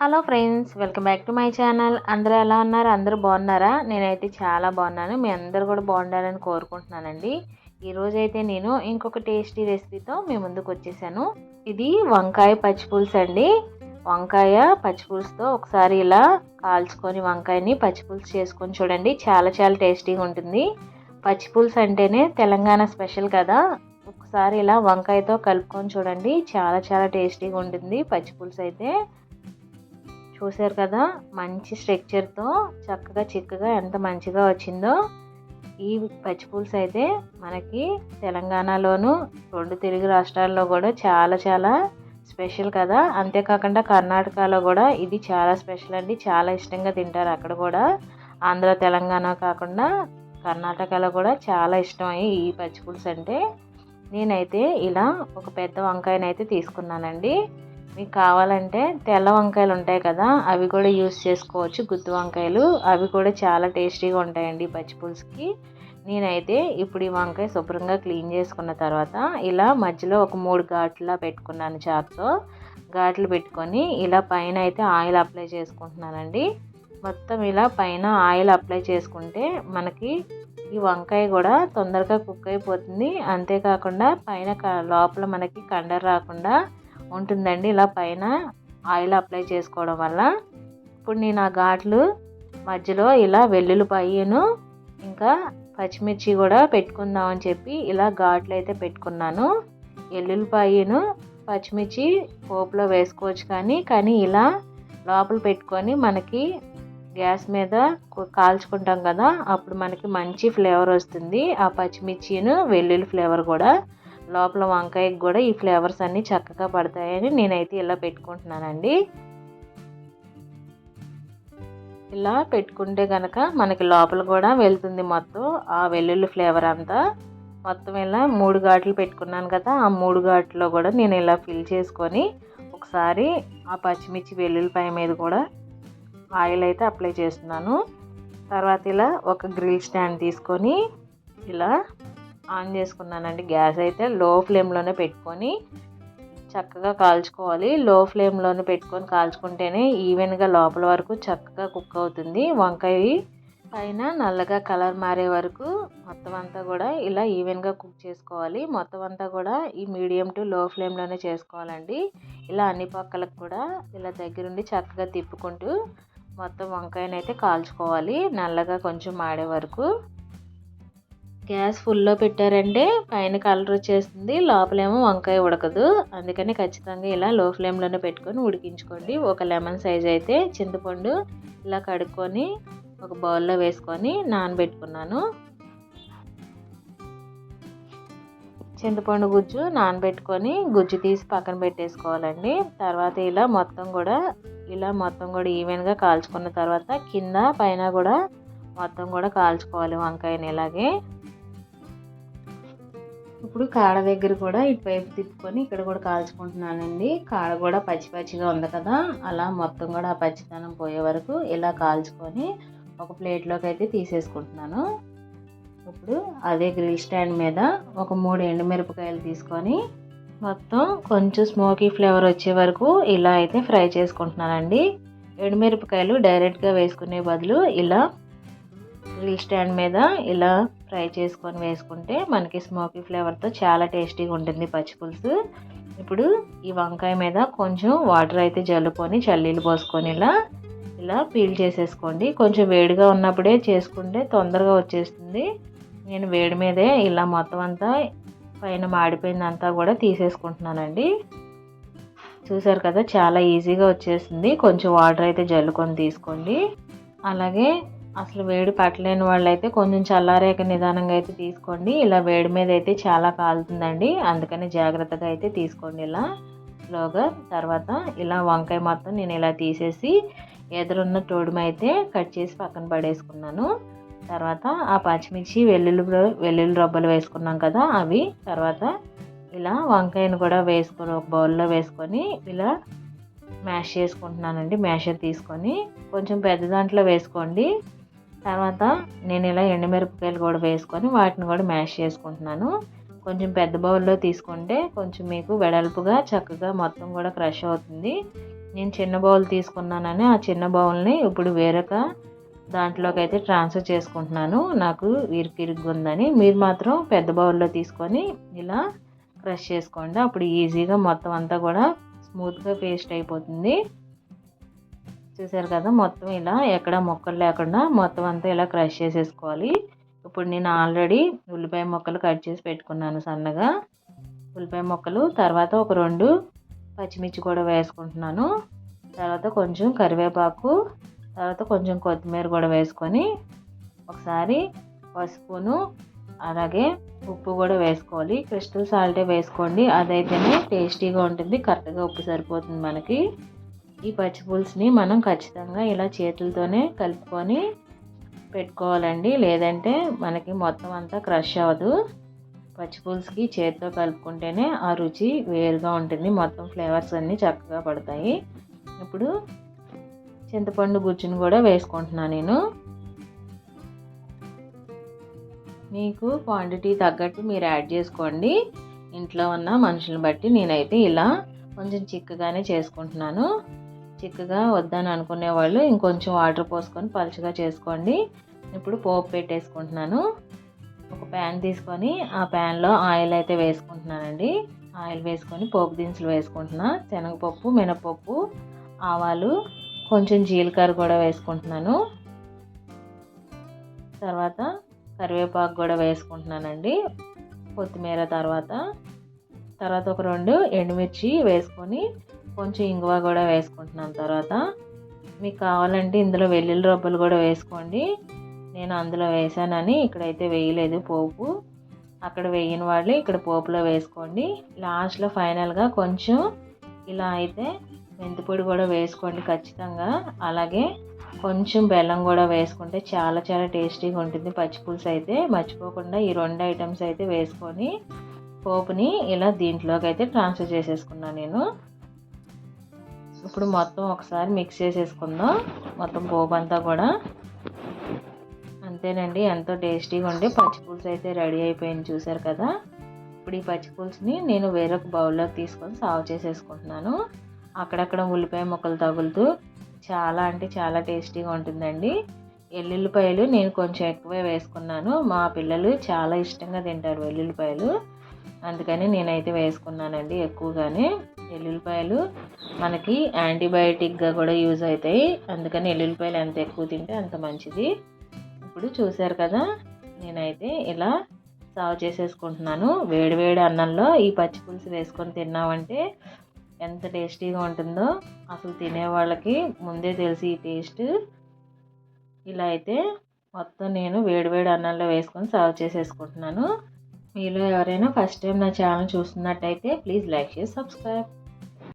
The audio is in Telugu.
Hello friends, welcome back to my channel. అందరూ ఎలా ఉన్నారు? అందరూ బాగున్నారా? నేనైతే చాలా బాగున్నాను. మీ అందరూ కూడా బాగుండాలని కోరుకుంటున్నానండి. ఈరోజైతే నేను ఇంకొక టేస్టీ రెసిపీతో మీ ముందుకు వచ్చేసాను. ఇది వంకాయ పచ్చిపులుసు అండి. వంకాయ పచ్చిపులుసుతో ఒకసారి ఇలా కాల్చుకొని వంకాయని పచ్చిపులుసు చేసుకొని చూడండి. చాలా చాలా టేస్టీగా ఉంటుంది. పచ్చిపులుసు అంటేనే తెలంగాణ స్పెషల్ కదా. ఒకసారి ఇలా వంకాయతో కలుపుకొని చూడండి. చాలా చాలా టేస్టీగా ఉంటుంది పచ్చిపులుసు అయితే. చూసారు కదా, మంచి స్ట్రక్చర్తో చక్కగా చిక్కగా ఎంత మంచిగా వచ్చిందో. ఈ పచ్చిపులుసు అయితే మనకి తెలంగాణలోను రెండు తెలుగు రాష్ట్రాల్లో కూడా చాలా చాలా స్పెషల్ కదా. అంతేకాకుండా కర్ణాటకలో కూడా ఇది చాలా స్పెషల్ అండి. చాలా ఇష్టంగా తింటారు అక్కడ కూడా. ఆంధ్ర తెలంగాణ కాకుండా కర్ణాటకలో కూడా చాలా ఇష్టం ఈ పచ్చిపులుసు అంటే. నేనైతే ఇలా ఒక పెద్ద వంకాయనైతే తీసుకున్నానండి. మీకు కావాలంటే తెల్ల వంకాయలు ఉంటాయి కదా, అవి కూడా యూస్ చేసుకోవచ్చు. గుత్తి వంకాయలు అవి కూడా చాలా టేస్టీగా ఉంటాయండి పచ్చిపులుసుకి. నేనైతే ఇప్పుడు ఈ వంకాయ శుభ్రంగా క్లీన్ చేసుకున్న తర్వాత ఇలా మధ్యలో ఒక 3 ఘాట్లా పెట్టుకున్నాను. చాకుతో ఘాట్లు పెట్టుకొని ఇలా పైన అయితే ఆయిల్ అప్లై చేసుకుంటున్నానండి. మొత్తం ఇలా పైన ఆయిల్ అప్లై చేసుకుంటే మనకి ఈ వంకాయ కూడా తొందరగా కుక్ అయిపోతుంది. అంతేకాకుండా పైన లోపల మనకి కండర రాకుండా ఉంటుందండి ఇలా పైన ఆయిల్ అప్లై చేసుకోవడం వల్ల. ఇప్పుడు నేను ఆ ఘాట్లు మధ్యలో ఇలా వెల్లుల్లిపాయను ఇంకా పచ్చిమిర్చి కూడా పెట్టుకుందామని చెప్పి ఇలా ఘాట్లు అయితే పెట్టుకున్నాను. వెల్లుల్లిపాయను పచ్చిమిర్చి పోపులో వేసుకోవచ్చు, కానీ ఇలా లోపల పెట్టుకొని మనకి గ్యాస్ మీద కాల్చుకుంటాం కదా, అప్పుడు మనకి మంచి ఫ్లేవర్ వస్తుంది. ఆ పచ్చిమిర్చిను వెల్లుల్లి ఫ్లేవర్ కూడా లోపల వంకాయకి కూడా ఈ ఫ్లేవర్స్ అన్నీ చక్కగా పడతాయని నేనైతే ఇలా పెట్టుకుంటున్నానండి. ఇలా పెట్టుకుంటే కనుక మనకి లోపల కూడా వెళ్తుంది మొత్తం ఆ వెల్లుల్లి ఫ్లేవర్ అంతా. మొత్తం ఇలా 3 ఘాట్లు పెట్టుకున్నాను కదా, ఆ 3 ఘాట్లో కూడా నేను ఇలా ఫిల్ చేసుకొని ఒకసారి ఆ పచ్చిమిర్చి వెల్లుల్లిపాయ మీద కూడా ఆయిల్ అయితే అప్లై చేస్తున్నాను. తర్వాత ఇలా ఒక గ్రిల్ స్టాండ్ తీసుకొని ఇలా ఆన్ చేసుకున్నానండి. గ్యాస్ అయితే లో ఫ్లేమ్లోనే పెట్టుకొని చక్కగా కాల్చుకోవాలి. లో ఫ్లేమ్లోనే పెట్టుకొని కాల్చుకుంటేనే ఈవెన్గా లోపల వరకు చక్కగా కుక్ అవుతుంది. వంకాయ పైన నల్లగా కలర్ మారే వరకు మొత్తం అంతా కూడా ఇలా ఈవెన్గా కుక్ చేసుకోవాలి. మొత్తం అంతా కూడా ఈ మీడియం టు లో ఫ్లేమ్లోనే చేసుకోవాలండి. ఇలా అన్ని పక్కలకు కూడా ఇలా దగ్గరుండి చక్కగా తిప్పుకుంటూ మొత్తం వంకాయనైతే కాల్చుకోవాలి నల్లగా కొంచెం మాడే వరకు. గ్యాస్ ఫుల్లో పెట్టారంటే పైన కలర్ వచ్చేస్తుంది, లోపలేమో వంకాయ ఉడకదు. అందుకని ఖచ్చితంగా ఇలా లో ఫ్లేమ్లోనే పెట్టుకొని ఉడికించుకోండి. ఒక లెమన్ సైజ్ అయితే చింతపండు ఇలా కడుక్కొని ఒక బౌల్లో వేసుకొని నానబెట్టుకున్నాను. చింతపండు గుజ్జు నానబెట్టుకొని గుజ్జు తీసి పక్కన పెట్టేసుకోవాలండి. తర్వాత ఇలా మొత్తం కూడా ఈవెన్గా కాల్చుకున్న తర్వాత కింద పైన కూడా మొత్తం కూడా కాల్చుకోవాలి వంకాయని ఇలాగే. ఇప్పుడు కాడ దగ్గర కూడా ఇటువైపు తిప్పుకొని ఇక్కడ కూడా కాల్చుకుంటున్నానండి. కాడ కూడా పచ్చి పచ్చిగా ఉంది కదా, అలా మొత్తం కూడా ఆ పచ్చితనం పోయే వరకు ఇలా కాల్చుకొని ఒక ప్లేట్లోకి అయితే తీసేసుకుంటున్నాను. ఇప్పుడు అదే గ్రిల్ స్టాండ్ మీద ఒక 3 ఎండుమిరపకాయలు తీసుకొని మొత్తం కొంచెం స్మోకీ ఫ్లేవర్ వచ్చే వరకు ఇలా అయితే ఫ్రై చేసుకుంటున్నానండి. ఎండుమిరపకాయలు డైరెక్ట్గా వేసుకునే బదులు ఇలా గ్రిల్ స్టాండ్ మీద ఇలా ఫ్రై చేసుకొని వేసుకుంటే మనకి స్మోకీ ఫ్లేవర్తో చాలా టేస్టీగా ఉంటుంది పచ్చిపులుసు. ఇప్పుడు ఈ వంకాయ మీద కొంచెం వాటర్ అయితే జల్లుకొని చల్లీలు పోసుకొని ఇలా పీల్ చేసేసుకోండి. కొంచెం వేడిగా ఉన్నప్పుడే చేసుకుంటే తొందరగా వచ్చేస్తుంది. నేను వేడి మీదే ఇలా మొత్తం అంతా పైన మాడిపోయిందంతా కూడా తీసేసుకుంటున్నానండి. చూసారు కదా, చాలా ఈజీగా వచ్చేసింది. కొంచెం వాటర్ అయితే జల్లుకొని తీసుకోండి. అలాగే అసలు వేడి పట్టలేని వాళ్ళైతే కొంచెం చల్లారేక నిదానంగా అయితే తీసుకోండి. ఇలా వేడి మీద అయితే చాలా కాలుతుందండి, అందుకని జాగ్రత్తగా అయితే తీసుకోండి ఇలా స్లోగా. తర్వాత ఇలా వంకాయ మొత్తం నేను ఇలా తీసేసి ఎదురున్న తోడుమ అయితే కట్ చేసి పక్కన పడేసుకున్నాను. తర్వాత ఆ పచ్చిమిర్చి వెల్లుల్లి రబ్బలు వేసుకున్నాం కదా అవి. తర్వాత ఇలా వంకాయను కూడా వేసుకొని ఒక బౌల్లో వేసుకొని ఇలా మ్యాష్ చేసుకుంటున్నానండి. మ్యాషర్ తీసుకొని కొంచెం పెద్ద దాంట్లో వేసుకోండి. తర్వాత నేను ఇలా ఎండుమిరపకాయలు కూడా వేసుకొని వాటిని కూడా మ్యాష్ చేసుకుంటున్నాను. కొంచెం పెద్ద బౌల్లో తీసుకుంటే కొంచెం మీకు వెడల్పుగా చక్కగా మొత్తం కూడా క్రష్ అవుతుంది. నేను చిన్న బౌల్ తీసుకున్నానని ఆ చిన్న బౌల్ని ఇప్పుడు వేరొక దాంట్లోకి అయితే ట్రాన్స్ఫర్ చేసుకుంటున్నాను. నాకు ఇరుగ్గా ఉందని. మీరు మాత్రం పెద్ద బౌల్లో తీసుకొని ఇలా క్రష్ చేసుకోండి. అప్పుడు ఈజీగా మొత్తం అంతా కూడా స్మూత్గా పేస్ట్ అయిపోతుంది. చూసారు కదా, మొత్తం ఇలా ఎక్కడ ముక్కలు లేకుండా మొత్తం అంతా ఇలా క్రష్ చేసేసుకోవాలి. ఇప్పుడు నేను ఆల్రెడీ ఉల్లిపాయ ముక్కలు కట్ చేసి పెట్టుకున్నాను సన్నగా. ఉల్లిపాయ ముక్కలు, తర్వాత ఒక 2 పచ్చిమిర్చి కూడా వేసుకుంటున్నాను. తర్వాత కొంచెం కరివేపాకు, తర్వాత కొంచెం కొత్తిమీర కూడా వేసుకొని ఒకసారి పసుపును అలాగే ఉప్పు కూడా వేసుకోవాలి. క్రిస్టల్ సాల్టే వేసుకోండి, అదైతేనే టేస్టీగా ఉంటుంది. కరెక్ట్గా ఉప్పు సరిపోతుంది మనకి. ఈ పచ్చి పులుసుని మనం ఖచ్చితంగా ఇలా చేతులతోనే కలుపుకొని పెట్టుకోవాలండి, లేదంటే మనకి మొత్తం అంతా క్రష్ అవ్వదు. పచ్చి పులుసుకి చేతితో కలుపుకుంటేనే ఆ రుచి వేరుగా ఉంటుంది. మొత్తం ఫ్లేవర్స్ అన్నీ చక్కగా పడతాయి. ఇప్పుడు చింతపండు గుజ్జును కూడా వేసుకుంటున్నాను నేను. మీకు క్వాంటిటీ తగ్గట్టు మీరు యాడ్ చేసుకోండి, ఇంట్లో ఉన్న మనుషులను బట్టి. నేనైతే ఇలా కొంచెం చిక్కగానే చేసుకుంటున్నాను. చిక్కగా వద్దని అనుకునే వాళ్ళు ఇంకొంచెం వాటర్ పోసుకొని పలుచగా చేసుకోండి. ఇప్పుడు పోపు పెట్టేసుకుంటున్నాను. ఒక ప్యాన్ తీసుకొని ఆ ప్యాన్లో ఆయిల్ అయితే వేసుకుంటున్నానండి. ఆయిల్ వేసుకొని పోపు దినుసులు వేసుకుంటున్నా. శనగపప్పు, మినపప్పు, ఆవాలు, కొంచెం జీలకర్ర కూడా వేసుకుంటున్నాను. తర్వాత కరివేపాకు కూడా వేసుకుంటున్నానండి. కొత్తిమీర, తర్వాత ఒక 2 ఎండుమిర్చి వేసుకొని కొంచెం ఇంగువ కూడా వేసుకుంటున్నాను. తర్వాత మీకు కావాలంటే ఇందులో వెల్లుల్లి రబ్బలు కూడా వేసుకోండి. నేను అందులో వేసానని ఇక్కడైతే వేయలేదు పోపు. అక్కడ వేయని వాళ్ళు ఇక్కడ పోపులో వేసుకోండి. లాస్ట్లో ఫైనల్గా కొంచెం ఇలా అయితే మెంతిపొడి కూడా వేసుకోండి ఖచ్చితంగా. అలాగే కొంచెం బెల్లం కూడా వేసుకుంటే చాలా చాలా టేస్టీగా ఉంటుంది పచ్చి పులుసు అయితే. మర్చిపోకుండా ఈ 2 ఐటమ్స్ అయితే వేసుకొని పోపుని ఇలా దీంట్లోకి అయితే ట్రాన్స్ఫర్ చేసేసుకున్నాను నేను. ఇప్పుడు మొత్తం ఒకసారి మిక్స్ చేసేసుకుందాం మొత్తం పోపు అంతా కూడా. అంతేనండి, ఎంతో టేస్టీగా ఉండే పచ్చి పులుసు అయితే రెడీ అయిపోయింది, చూసారు కదా. ఇప్పుడు ఈ పచ్చి పులుసుని నేను వేరొక బౌల్లోకి తీసుకొని సర్వ్ చేసేసుకుంటున్నాను. అక్కడక్కడ ఉల్లిపాయ ముక్కలు తగులుతూ చాలా అంటే చాలా టేస్టీగా ఉంటుందండి. వెల్లుల్లిపాయలు నేను కొంచెం ఎక్కువే వేసుకున్నాను. మా పిల్లలు చాలా ఇష్టంగా తింటారు వెల్లుల్లిపాయలు, అందుకని నేనైతే వేసుకున్నానండి ఎక్కువగానే. వెల్లుల్లిపాయలు మనకి యాంటీబయాటిక్గా కూడా యూజ్ అవుతాయి, అందుకని వెల్లుల్లిపాయలు ఎంత ఎక్కువ తింటే అంత మంచిది. ఇప్పుడు చూసారు కదా, నేనైతే ఇలా సర్వ్ చేసేసుకుంటున్నాను. వేడివేడి అన్నంలో ఈ పచ్చి పులుసు వేసుకొని తిన్నామంటే ఎంత టేస్టీగా ఉంటుందో అసలు తినే వాళ్ళకి ముందే తెలిసి ఈ టేస్ట్. ఇలా అయితే మొత్తం నేను వేడివేడి అన్నంలో వేసుకొని సర్వ్ చేసేసుకుంటున్నాను. మీలో ఎవరైనా ఫస్ట్ టైం నా ఛానల్ చూస్తున్నట్టయితే ప్లీజ్ లైక్ చేసి సబ్స్క్రైబ్.